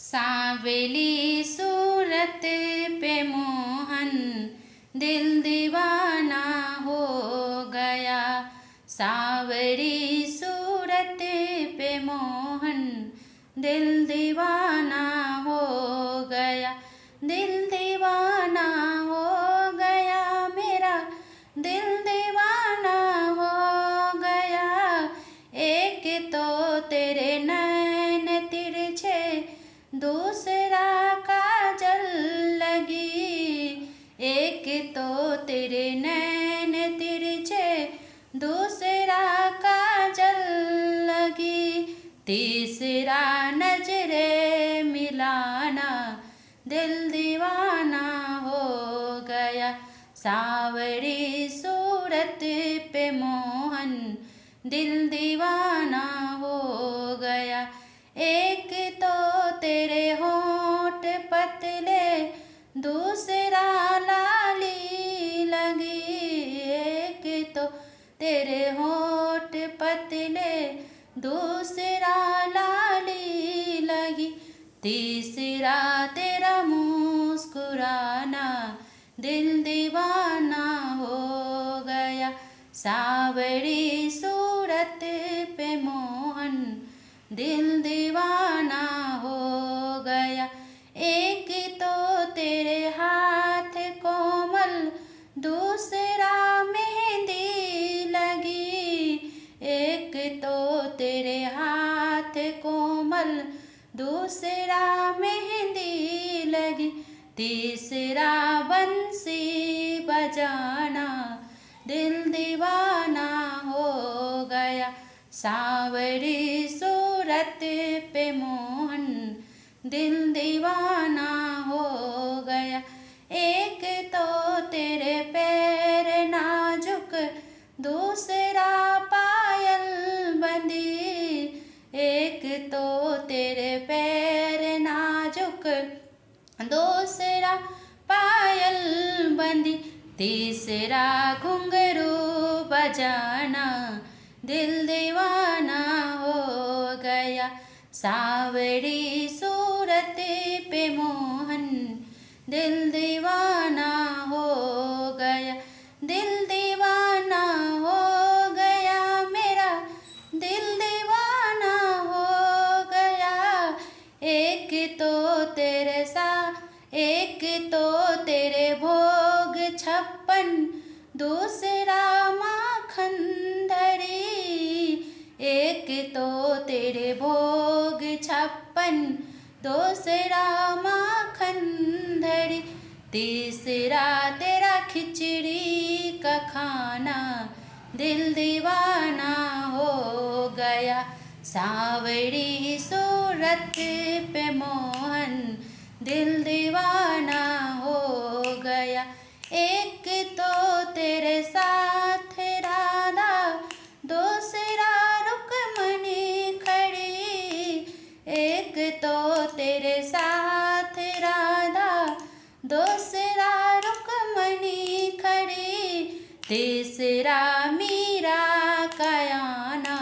सांवली सूरत पे मोहन दिल दीवाना हो गया। सांवरी सूरत पे मोहन दिल दीवाना हो गया। दिल दीवाना हो गया, मेरा दिल दीवाना हो गया। एक तो तेरे नैन तिरछे, दूसरा काजल लगी। एक तो तेरे नैन तिरछे, दूसरा काजल लगी। तीसरा नजरे मिलाना, दिल दीवाना हो गया। सांवरी सूरत पे मोहन दिल दीवाना हो गया। एक तो तेरे होंठ पतले, दूसरा लाली लगी। एक तो तेरे होंठ पतले, दूसरा लाली लगी। तीसरा तेरा मुस्कुराना, दिल दीवाना हो गया। सांवरी सूरत पे मोहन दिल दीवाना हो गया। एक तो तेरे हाथ कोमल, दूसरा मेहंदी लगी। एक तो तेरे हाथ कोमल, दूसरा मेहंदी लगी। तीसरा बंसी बजाना, दिल दीवाना हो गया। सांवरी सूरत पे मोहन दिल दीवाना हो गया। एक तो तेरे पैर नाजुक, दूसरा पायल बंदी। एक तो तेरे पैर नाजुक, दूसरा पायल बंदी। तीसरा घुंघरू बजाना, दिल दीवाना हो गया। सांवरी सूरत पे मोहन दिल दीवाना हो गया। दिल दीवाना हो गया, मेरा दिल दीवाना हो गया। एक तो तेरे एक तो तेरे भोग 56, दूसरा माखन धरी। एक तो तेरे भोग 56, दूसरा माखन धरी। तीसरा तेरा खिचड़ी का खाना, दिल दीवाना हो गया। सांवरी सूरत पे मोहन दिल दीवाना हो गया। एक तो तेरे साथ राधा, दूसरा रुक्मणी खड़ी। एक तो तेरे साथ राधा, दूसरा रुक्मणी खड़ी। तीसरा मीरा का आना,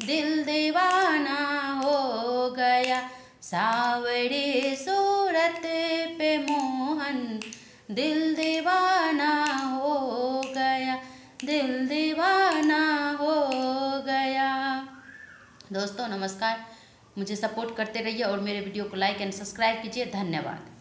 दिल दीवाना हो गया। सांवरी सूरत पे मोहन दिल दीवाना हो गया। दिल दीवाना हो गया। दोस्तों नमस्कार, मुझे सपोर्ट करते रहिए और मेरे वीडियो को लाइक एंड सब्सक्राइब कीजिए। धन्यवाद।